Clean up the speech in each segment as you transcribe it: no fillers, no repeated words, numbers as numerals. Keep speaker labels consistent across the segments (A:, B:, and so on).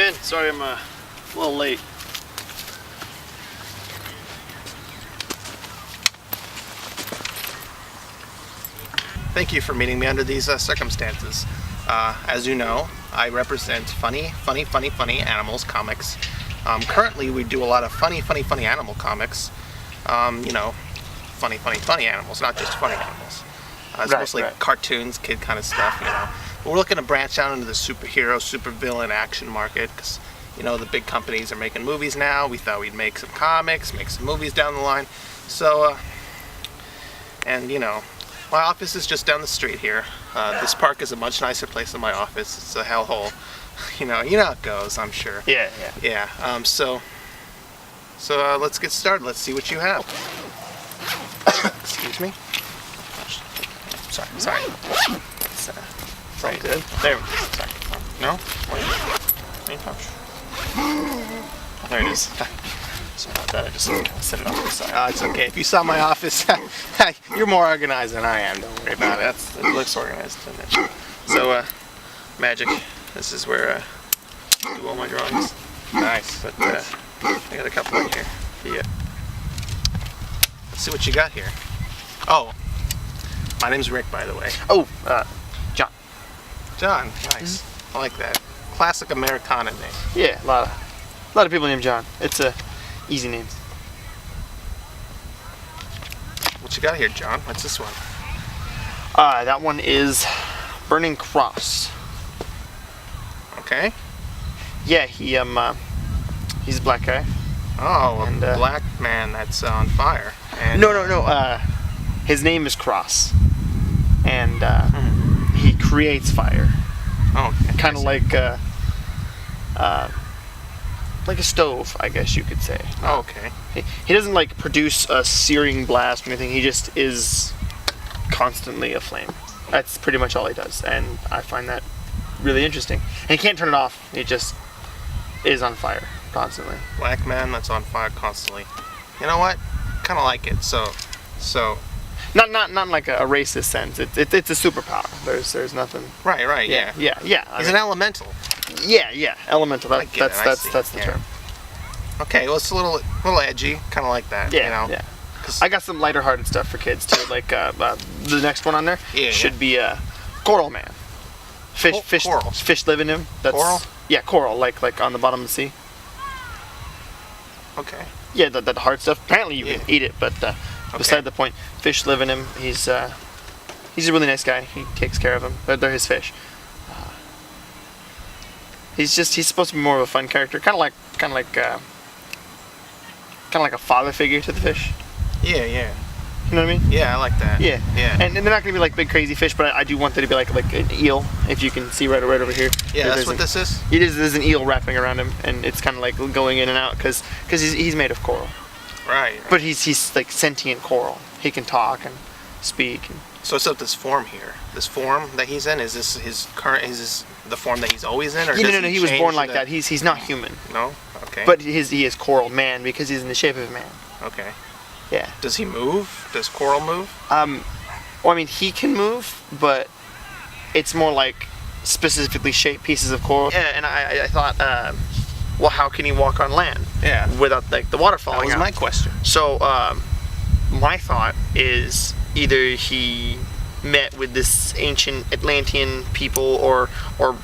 A: in. Sorry I'm a little late.
B: Thank you for meeting me under these circumstances. As you know, I represent funny animals comics. Currently, we do a lot of funny animal comics. You know, funny animals, not just funny animals. It's mostly cartoons, kid kind of stuff, you know. But we're looking to branch out into the superhero, supervillain action market because, you know, the big companies are making movies now. We thought we'd make some comics, make some movies down the line. So, and you know, my office is just down the street here. This park is a much nicer place than my office. It's a hellhole. You know how it goes, I'm sure.
A: Yeah.
B: So let's get started. Let's see what you have. Excuse me. Sorry. It's all good.
A: There we go. Sorry.
B: No? Any touch? There it is. Sorry about that. I just set it off to the side. It's okay. If you saw my office, you're more organized than I am. Don't worry about it. It looks organized, doesn't it? So, Magic. This is where I do all my drawings. Nice. But I got a couple in here. Yeah. Let's see what you got here. Oh, my name's Rick, by the way.
A: Oh, John.
B: John. Nice. I like that. Classic Americana name.
A: Yeah, a lot of people named John. It's a easy name.
B: What you got here, John? What's this one?
A: That one is Burning Cross.
B: Okay.
A: Yeah, he's a black guy.
B: Oh, a black man that's on fire. And
A: No. His name is Cross, and he creates fire.
B: Oh, okay.
A: Kind of like a stove, I guess you could say.
B: Oh, okay.
A: He doesn't like produce a searing blast or anything. He just is constantly aflame. That's pretty much all he does, and I find that really interesting. And he can't turn it off. He just is on fire constantly.
B: Black man that's on fire constantly. You know what? Kind of like it. So.
A: Not in like a racist sense. It's a superpower. There's nothing.
B: Right. Yeah. He's an elemental.
A: Yeah. Elemental. That's the term.
B: Okay. Well, it's a little edgy, kind of like that.
A: Yeah.
B: You know?
A: Yeah. I got some lighter-hearted stuff for kids too. Like the next one on there should be Coral Man.
B: Coral.
A: Fish live in him.
B: Coral.
A: Yeah, coral. Like on the bottom of the sea.
B: Okay.
A: Yeah, the hard stuff. Apparently you can eat it, but beside the point. Fish live in him. He's a really nice guy. He takes care of them. They're his fish. He's supposed to be more of a fun character, kind of like a father figure to the fish.
B: Yeah.
A: You know what I mean?
B: Yeah, I like that.
A: Yeah.
B: Yeah.
A: And they're not gonna be like big crazy fish, but I do want them to be like an eel. If you can see right over here.
B: Yeah, that's what this is.
A: There's an eel wrapping around him, and it's kind of like going in and out because he's made of coral.
B: Right.
A: But he's like sentient coral. He can talk and speak.
B: So it's up this form here. This form that he's in, is this his current? Is this the form that he's always in, or
A: no? He was born like that. He's not human.
B: No. Okay.
A: But he is Coral Man because he's in the shape of a man.
B: Okay.
A: Yeah.
B: Does he move? Does Coral move?
A: Well, I mean, he can move, but it's more like specifically shaped pieces of coral. Yeah, and I thought, well, how can he walk on land?
B: Yeah.
A: Without like the water falling out?
B: That was my question.
A: So, my thought is either he met with this ancient Atlantean people or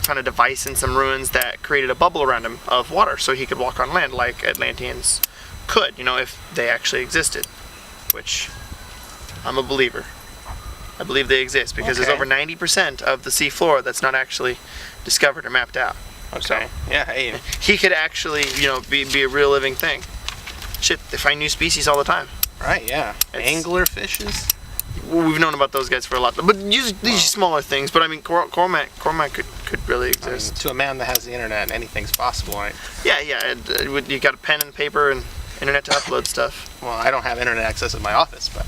A: found a device in some ruins that created a bubble around him of water so he could walk on land like Atlanteans could, you know, if they actually existed, which I'm a believer. I believe they exist because there's over 90% of the seafloor that's not actually discovered or mapped out.
B: Okay.
A: So,
B: yeah, hey.
A: He could actually, you know, be a real living thing. Shit, they find new species all the time.
B: Right, yeah. Angler fishes?
A: We've known about those guys for a lot, but these smaller things. But I mean, Coral Man could really exist.
B: I mean, to a man that has the internet, anything's possible, right?
A: Yeah. You got a pen and paper and internet to upload stuff.
B: Well, I don't have internet access in my office, but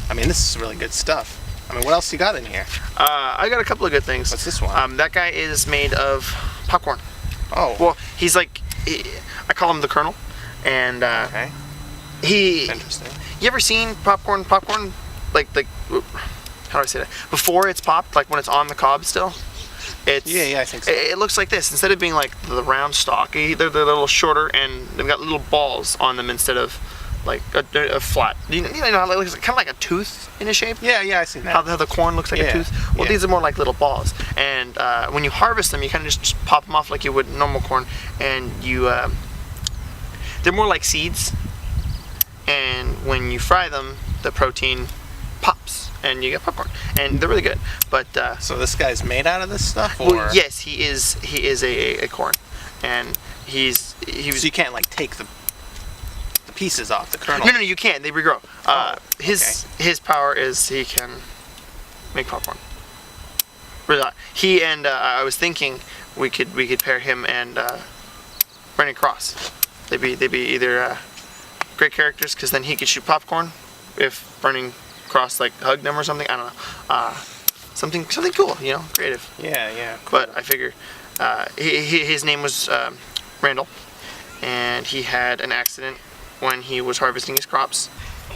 B: I mean, this is really good stuff. I mean, what else you got in here?
A: I got a couple of good things.
B: What's this one?
A: That guy is made of popcorn.
B: Oh.
A: Well, he's like, I call him the Colonel, and
B: okay. Interesting.
A: You ever seen popcorn? Like, how do I say that? Before it's popped, like when it's on the cob still, It's
B: Yeah, I think so.
A: It looks like this instead of being like the round stalk. They're a little shorter and they've got little balls on them instead of like a flat. You know how it looks kind of like a tooth in a shape.
B: Yeah, I see that.
A: How the corn looks like a
B: Yeah,
A: tooth. Well,
B: yeah.
A: these are more like little balls. And when you harvest them, you kind of just pop them off like you would normal corn, and you they're more like seeds. And when you fry them, the protein pops, and you get popcorn, and they're really good. But
B: So this guy's made out of this stuff, or
A: well, yes, he is a corn, and he was.
B: so you can't like take the pieces off the kernel.
A: No, you can't. They regrow.
B: Oh,
A: His power is he can make popcorn. Really, he and I was thinking we could pair him and Brendan Cross. They'd be either great characters because then he could shoot popcorn if Brendan Cross like hugged them or something. I don't know. Something cool, creative.
B: Yeah, cool.
A: But I figure his name was Randall, and he had an accident when he was harvesting his crops,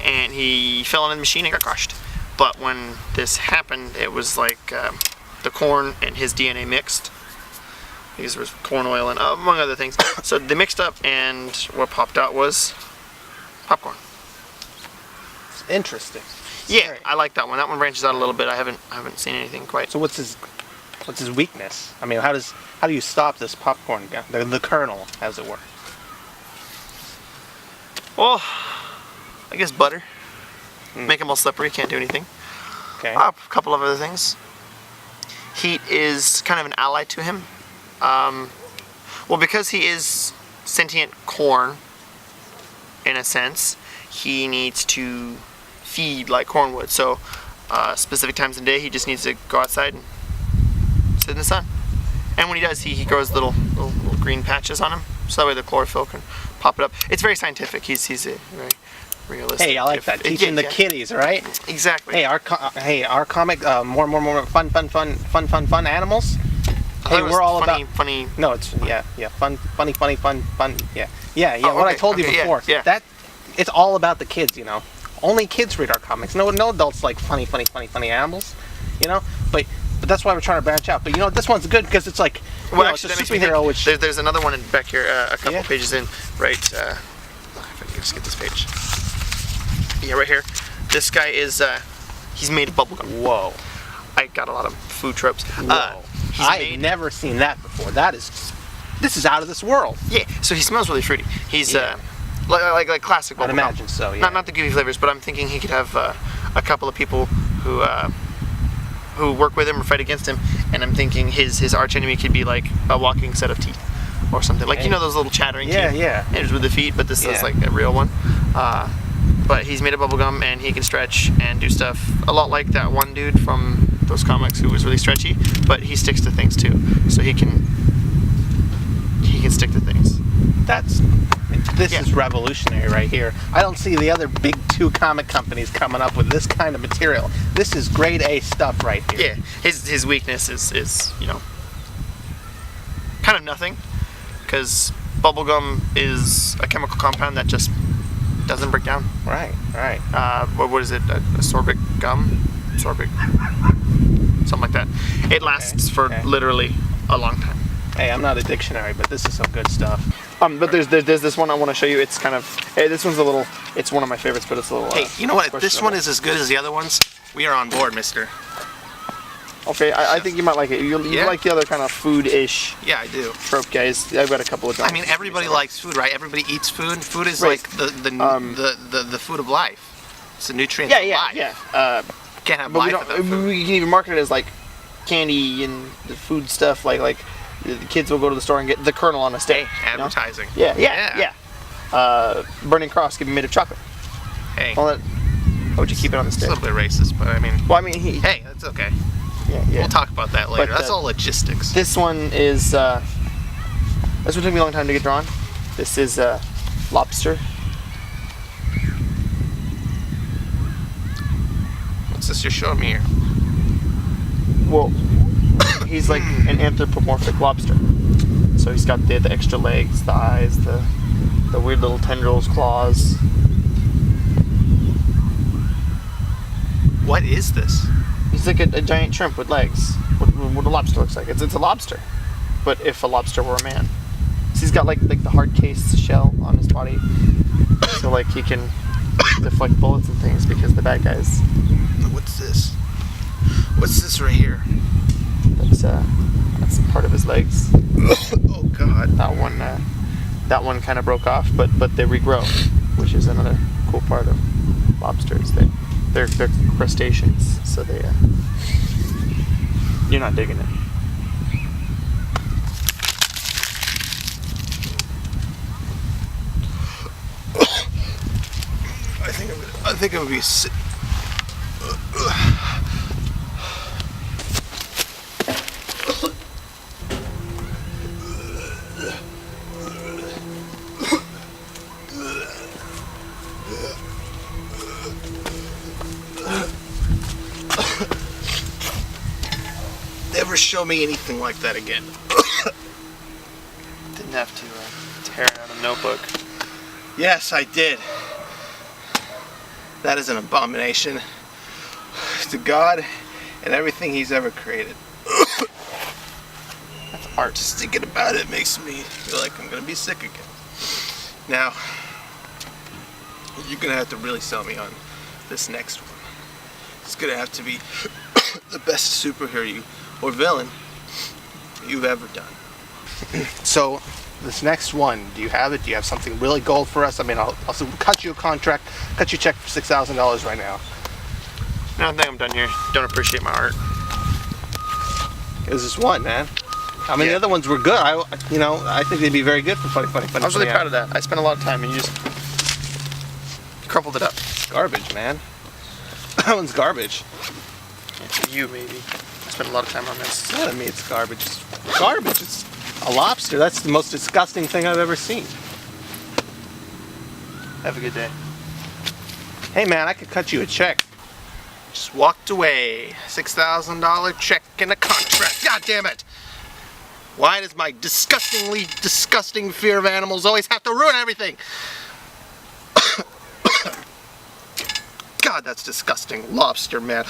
A: and he fell into the machine and got crushed. But when this happened, it was like the corn and his DNA mixed, because there was corn oil and among other things. So they mixed up, and what popped out was popcorn.
B: It's interesting.
A: Yeah,
B: Right.
A: I like that one. That one branches out a little bit. I haven't seen anything quite.
B: So what's his weakness? I mean, how do you stop this popcorn guy, the kernel, as it were?
A: Well, I guess butter. Make them all slippery. Can't do anything.
B: Okay.
A: A couple of other things. Heat is kind of an ally to him. Well, because he is sentient corn, in a sense, he needs to feed like corn would. So, specific times of the day, he just needs to go outside and sit in the sun. And when he does, he grows little green patches on him, so that way the chlorophyll can pop it up. It's very scientific. He's a very realistic.
B: Hey, I like that. Teaching the kiddies, right?
A: Exactly.
B: Hey, our comic, more fun animals. Hey, we're all about
A: funny.
B: No, it's fun, fun. Yeah.
A: Oh,
B: what I
A: okay,
B: told you
A: okay, yeah,
B: before.
A: yeah.
B: That it's all about the kids, Only kids read our comics. No adults like funny animals, But that's why we're trying to branch out. But this one's good because it's like it's a
A: that makes me
B: superhero.
A: think,
B: Which
A: there's another one back here, a couple
B: Yeah.
A: pages in, right? If I can just get this page. Yeah, right here. This guy is he's made of bubblegum.
B: whoa,
A: I got a lot of food tropes.
B: whoa!
A: He's
B: I've
A: made,
B: never seen that before. This is out of this world.
A: yeah. So he smells really fruity. He's
B: Yeah.
A: like classic bubblegum.
B: I'd imagine so. Yeah.
A: Not the goofy flavors, but I'm thinking he could have a couple of people who work with him or fight against him, and I'm thinking his arch enemy could be like a walking set of teeth or something. Like
B: Hey.
A: those little chattering
B: Yeah,
A: teeth.
B: yeah.
A: It's with the feet, but this is
B: Yeah.
A: like a real one. But he's made of bubblegum and he can stretch and do stuff a lot like that one dude from those comics who was really stretchy, but he sticks to things too. So he can stick to things.
B: This
A: Yeah.
B: is revolutionary right here. I don't see the other big two comic companies coming up with this kind of material. This is grade A stuff right here.
A: Yeah, his weakness is kind of nothing, because bubblegum is a chemical compound that just doesn't break down.
B: Right.
A: What is it? Ascorbic gum? Ascorbic, something like that. It lasts for
B: okay.
A: literally a long time.
B: Hey, I'm not a dictionary, but this is some good stuff.
A: But there's this one I want to show you. It's kind of this one's a little. It's one of my favorites, but it's a little.
B: Hey, you know what? If this
A: questionable.
B: one is as good as the other ones, we are on board, mister.
A: Okay, I think you might like it. You
B: Yeah?
A: like the other kind of food-ish
B: Yeah, I do.
A: trope guys. I've got a couple of.
B: I mean, everybody likes food, right? Everybody eats food. Food is
A: Right.
B: like the food of life. It's the nutrients
A: Yeah,
B: of
A: yeah,
B: life.
A: yeah.
B: Can't have
A: But we
B: life
A: don't.
B: without food.
A: We can even market it as like candy and the food stuff. Like the kids will go to the store and get the kernel on a stick.
B: Hey,
A: you know?
B: advertising.
A: Yeah. Burning Cross can be made of chocolate.
B: Hey,
A: Well, how would you keep it on the
B: it's a
A: stick?
B: little bit racist, but I mean,
A: Well, I mean,
B: hey, that's okay.
A: yeah.
B: We'll talk about that later.
A: But,
B: That's all logistics.
A: This one is. This one took me a long time to get drawn. This is lobster.
B: What's this you're showing me here?
A: Well, he's like an anthropomorphic lobster. So he's got the extra legs, the eyes, the weird little tendrils, claws.
B: What is this?
A: He's like a giant shrimp with legs. What a lobster looks like. It's a lobster, but if a lobster were a man. So he's got like the hard case shell on his body, so like he can deflect bullets and things because the bad guys.
B: What's this? What's this right here?
A: That's part of his legs.
B: Oh God.
A: That one kind of broke off, but they regrow, which is another cool part of lobsters. They're crustaceans, so they. You're not digging it.
B: I think it would be. Never show me anything like that again.
A: Didn't have to tear out a notebook.
B: Yes, I did. That is an abomination to God and everything He's ever created.
A: That's art.
B: Just thinking about it makes me feel like I'm gonna be sick again. Now, you're gonna have to really sell me on this next one. It's gonna have to be the best superhero or villain you've ever done. So, this next one, do you have it? Do you have something really gold for us? I mean, I'll cut you a contract, cut you a check for $6,000 right now.
A: No, I think I'm done here. Don't appreciate my art.
B: It was just one, man. I mean,
A: Yeah.
B: the other ones were good. I think they'd be very good for funny.
A: I was really proud of that. I spent a lot of time and you just crumpled it up.
B: Garbage, man. That one's garbage.
A: Yeah, for you, maybe. I spent a lot of time on this.
B: That doesn't mean it's garbage. It's garbage. It's a lobster. That's the most disgusting thing I've ever seen.
A: Have a good day.
B: Hey, man, I could cut you a check. Just walked away. $6,000 check and a contract. God damn it! Why does my disgustingly disgusting fear of animals always have to ruin everything? God, that's disgusting. Lobster, man.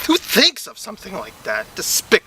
B: Who thinks of something like that? Despicable.